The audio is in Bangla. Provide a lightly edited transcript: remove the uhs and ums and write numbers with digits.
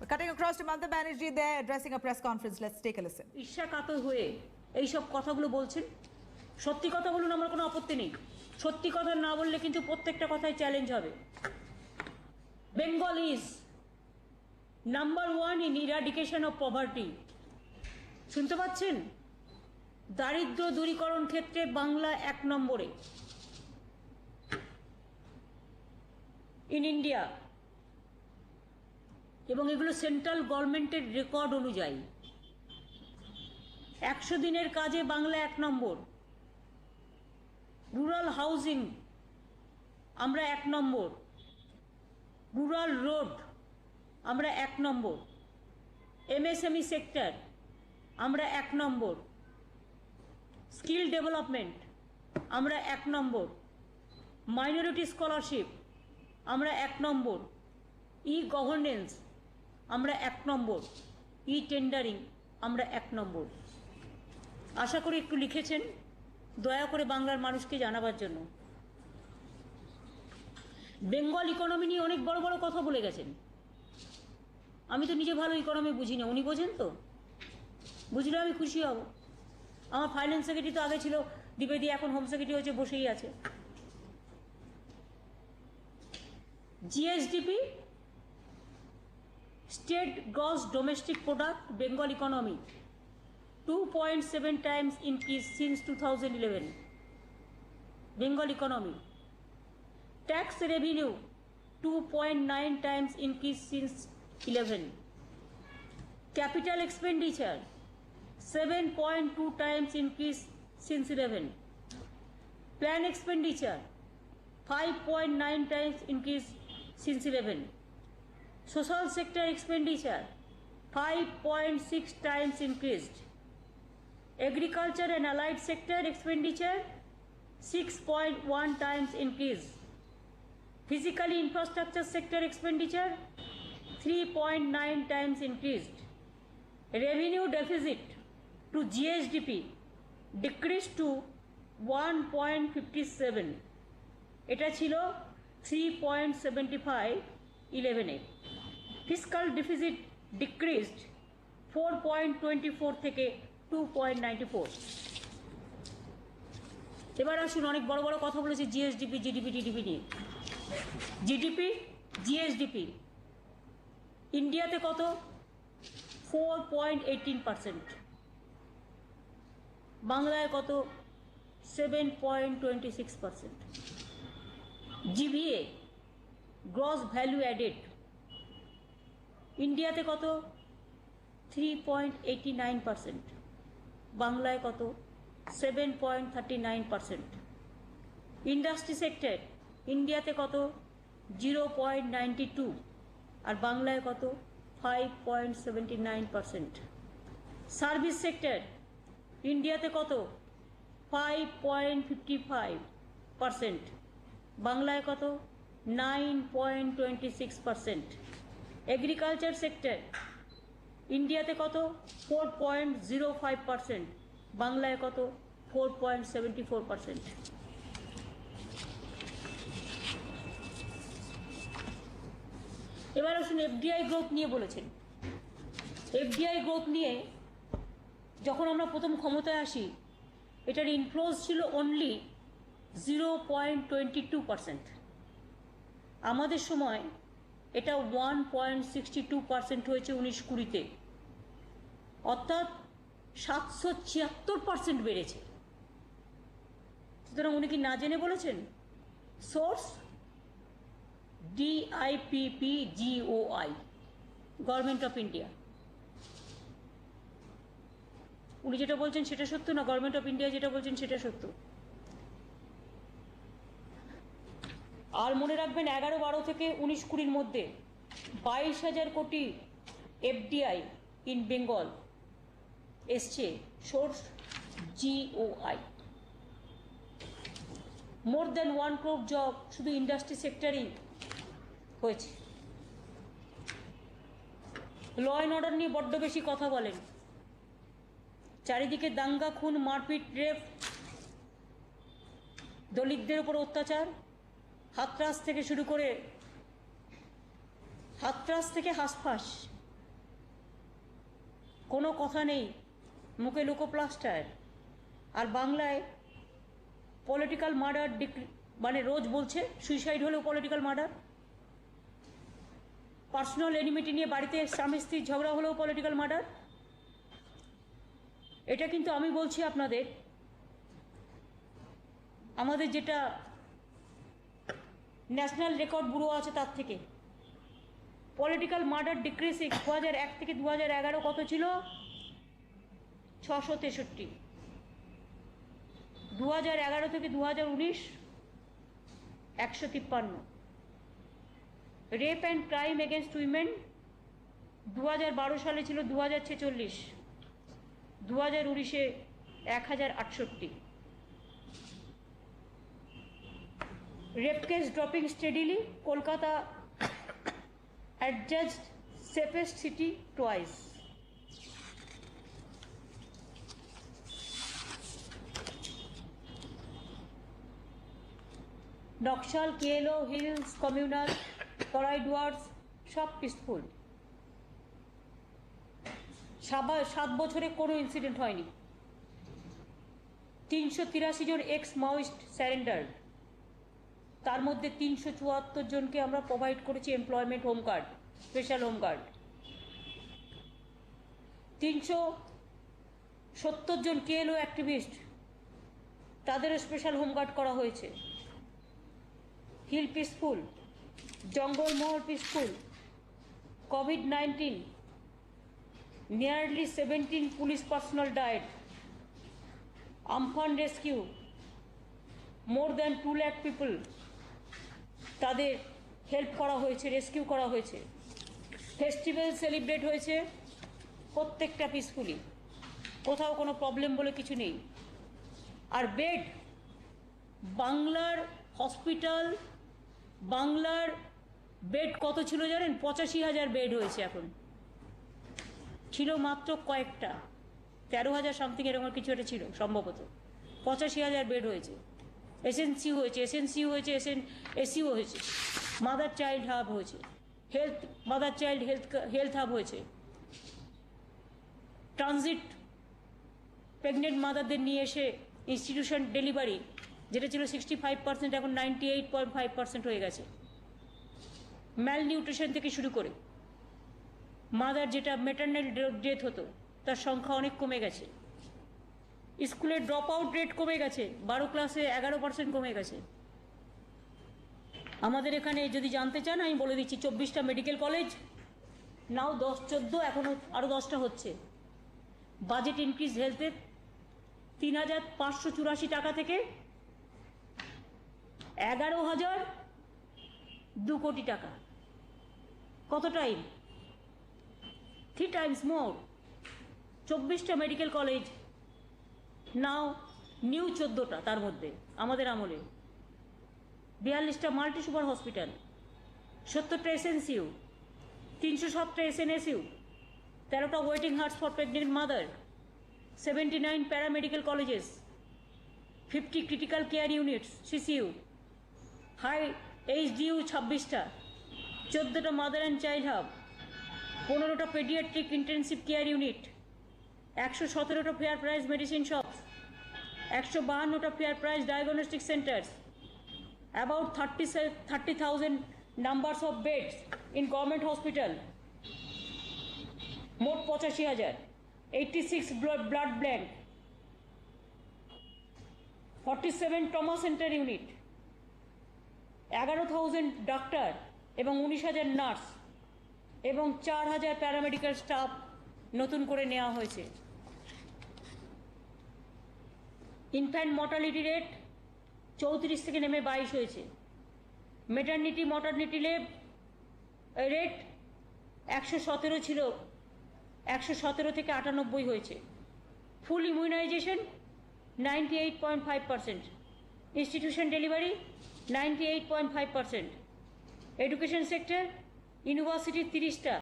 Cutting across to Mamata Banerjee there, addressing a press conference. Let's take a listen. ঈর্ষাকাতর হয়ে এইসব কথাগুলো বলছেন। সত্যি কথা বলুন, আমার কোনো আপত্তি নেই। সত্যি কথা না বললে কিন্তু প্রত্যেকটা কথায় চ্যালেঞ্জ হবে। Bengal is number 1 in eradication of poverty. শুনতে পাচ্ছেন? দারিদ্র দূরীকরণ ক্ষেত্রে বাংলা 1 নম্বরে ইন ইন্ডিয়া, এবং এগুলো সেন্ট্রাল গভর্নমেন্টের রেকর্ড অনুযায়ী। 100 দিনের কাজে বাংলা 1 নম্বর। রুরাল হাউজিং আমরা 1 নম্বর। রুরাল রোড আমরা 1 নম্বর। এমএসএমই সেক্টর আমরা 1 নম্বর। স্কিল ডেভেলপমেন্ট আমরা 1 নম্বর। মাইনরিটি স্কলারশিপ আমরা 1 নম্বর। ই গভর্নেন্স আমরা 1 নম্বর। ই টেন্ডারিং আমরা 1 নম্বর। আশা করি একটু লিখেছেন, দয়া করে বাংলার মানুষকে জানাবার জন্য। বেঙ্গল ইকোনমি নিয়ে অনেক বড় বড় কথা বলে গেছেন। আমি তো নিজে ভালো ইকোনমি বুঝি না, উনি বোঝেন তো। বুঝলে আমি খুশি হব। আমার ফাইন্যান্স সেক্রেটারি তো আগে ছিল দ্বিবেদী, এখন হোম সেক্রেটারি হচ্ছে, বসেই আছে। GSDP, state gross domestic product, Bengal economy 2.7 times increase since 2011. Bengal economy. Tax revenue 2.9 times increase since 11. Capital expenditure 7.2 times increase since 11. Plan expenditure 5.9 times increase since 11. Social sector expenditure 5.6 times increased. Agriculture and allied sector expenditure 6.1 times increase. Physically infrastructure sector expenditure 3.9 times increased. Revenue deficit to GSDP decreased to 1.57. এটা ছিল 3.75 11-এ। Fiscal deficit decreased 4.24 থেকে 2.94। এবার আসুন, অনেক বড় বড় কথা বলেছে জিএসডিপি, জিডিপি, টিডিপি নিয়ে। জিডিপি, জিএসডিপি ইন্ডিয়াতে কত? 4.18%। বাংলায় কত? 7.26%। জিভিএ, গ্রস ভ্যালু অ্যাডেড, ইন্ডিয়াতে কত? 3.89%। বাংলায় কত? 7.39%। ইন্ডাস্ট্রি সেক্টর ইন্ডিয়াতে কত? 0.92, আর বাংলায় কত? 5.79%। সার্ভিস সেক্টর ইন্ডিয়াতে কত? 5.55%। বাংলায় কত? 9.26%। এগ্রিকালচার সেক্টর ইন্ডিয়াতে কত? 4.05%। বাংলায় কত? 4.74%। এবার আসুন, এফডিআই গ্রোথ নিয়ে বলেছেন। এফডিআই গ্রোথ নিয়ে যখন আমরা প্রথম ক্ষমতায় আসি, এটার ইনফ্লোজ ছিল অনলি 0.22%। আমাদের সময় এটা 1.62% হয়েছে 19-20-তে, অর্থাৎ 776% বেড়েছে। সুতরাং উনি কি না জেনে বলেছেন? Source DIPPGOI, government of India. উনি যেটা বলছেন সেটা সত্য না গভর্নমেন্ট অফ ইন্ডিয়া যেটা বলছেন সেটা সত্য? আর মনে রাখবেন, 11-12 থেকে 19-20-র মধ্যে 22,000 কোটি এফডিআই ইন বেঙ্গল এসছে। Source GOI। More than 1 crore job শুধু ইন্ডাস্ট্রি সেক্টরেই হয়েছে। ল অ্যান্ড অর্ডার নিয়ে বড্ড বেশি কথা বলেন। চারিদিকে দাঙ্গা, খুন, মারপিট, রেপ, দলিতদের উপর অত্যাচার, হাতরাস থেকে শুরু করে হাতরাস থেকে হাঁসফাঁস, কোনো কথা নেই, মুখে লোকোপ্লাস্টার। আর বাংলায় পলিটিক্যাল মার্ডার মানে রোজ বলছে সুইসাইড হলেও পলিটিক্যাল মার্ডার, পার্সোনাল এনিমিটি নিয়ে বাড়িতে স্বামী স্ত্রীর ঝগড়া হলেও পলিটিক্যাল মার্ডার। এটা কিন্তু আমি বলছি আপনাদের, আমাদের যেটা ন্যাশনাল রেকর্ড ব্যুরো আছে তার থেকে। পলিটিক্যাল মার্ডার ডিক্রিজিং 2001 থেকে 2011 কত ছিল? 663। 2011 থেকে 2019 153। Rape and crime against women 2012 সালে ছিল 2046, 2019-এ 1068। Rape case dropping steadily, Kolkata adjudged safest city twice. Naxal, KLO, hills, communal, করাইডওয়ার্স সব পিসফুল। 7 বছরে কোনো ইনসিডেন্ট হয়নি। 383 জন এক্স মাওয়িস্ট স্যারেন্ডার্ড, তার মধ্যে 374 জনকে আমরা প্রোভাইড করেছি employment home card, special home card. 370 জন কেএলও অ্যাক্টিভিস্ট, তাদেরও স্পেশাল হোম গার্ড করা হয়েছে। Hill peaceful, Jangalmahal peaceful. COVID-19, nearly 17 police personnel died. Amphan rescue, more than 2 lakh people, তাদের হেল্প করা হয়েছে, রেস্কিউ করা হয়েছে। ফেস্টিভ্যাল সেলিব্রেট হয়েছে, প্রত্যেকটা পিসফুলি, কোথাও কোনো প্রবলেম বলে কিছু নেই। আর বেড, বাংলার হসপিটাল, বাংলার বেড কত ছিল জানেন? 85,000 বেড হয়েছে এখন, ছিল মাত্র কয়েকটা, 13,000 সামথিং এরকম কিছু একটা ছিল সম্ভবত। 85,000 বেড হয়েছে। এসএনসিউ হয়েছে, এসএনসিউ হয়েছে, এসিউ হয়েছে, মাদার চাইল্ড হাব হয়েছে, মাদার চাইল্ড হেলথ হাব হয়েছে। ট্রানজিট প্রেগনেন্ট মাদারদের নিয়ে এসে ইনস্টিটিউশন ডেলিভারি, যেটা ছিল 65%, এখন 98.5% হয়ে গেছে। ম্যাল নিউট্রিশন থেকে শুরু করে মাদার যেটা ম্যাটারনাল ডেথ হতো তার সংখ্যা অনেক কমে গেছে। স্কুলের ড্রপ আউট রেট কমে গেছে, 12 ক্লাসে 11% কমে গেছে। আমাদের এখানে যদি জানতে চান আমি বলে দিচ্ছি, 24টা মেডিকেল কলেজ, নাও 10-14, এখনও আরও 10টা হচ্ছে। বাজেট ইনক্রিজ হেলথের 3,584 টাকা থেকে 11,002 কোটি টাকা। কত টাইম? 3 times more. 24টা মেডিকেল কলেজ, নাও নিউ 14টা, তার মধ্যে আমাদের আমলে 42টা মাল্টি সুপার হসপিটাল, 70টা এসএনসিউ, 307টা এসএনএসইউ, 13টা waiting huts for pregnant mother, 79 paramedical colleges, 50 critical care units CCU, high HDU 26টা, 14টা মাদার অ্যান্ড চাইল্ড হাব, 15টা পেডিয়াট্রিক ইন্টেন্সিভ কেয়ার ইউনিট, 117টা ফেয়ার প্রাইস মেডিসিন শপস, 152টা fair price diagnostic centres, about 30,000 numbers of beds in government hospital, মোট 85,000, 86 blood bank, 47 trauma center unit, 11,000 doctor এবং 19,000 নার্স এবং 4,000 প্যারামেডিক্যাল স্টাফ নতুন করে নেওয়া হয়েছে। ইনফ্যান্ট মর্টালিটি রেট 34 থেকে নেমে 22 হয়েছে। মেটার্নিটি মর্টালিটি রেট 117 ছিল, 117 থেকে 98 হয়েছে। Full immunisation 98.5%, institution delivery 98.5%, education sector, university 30টা,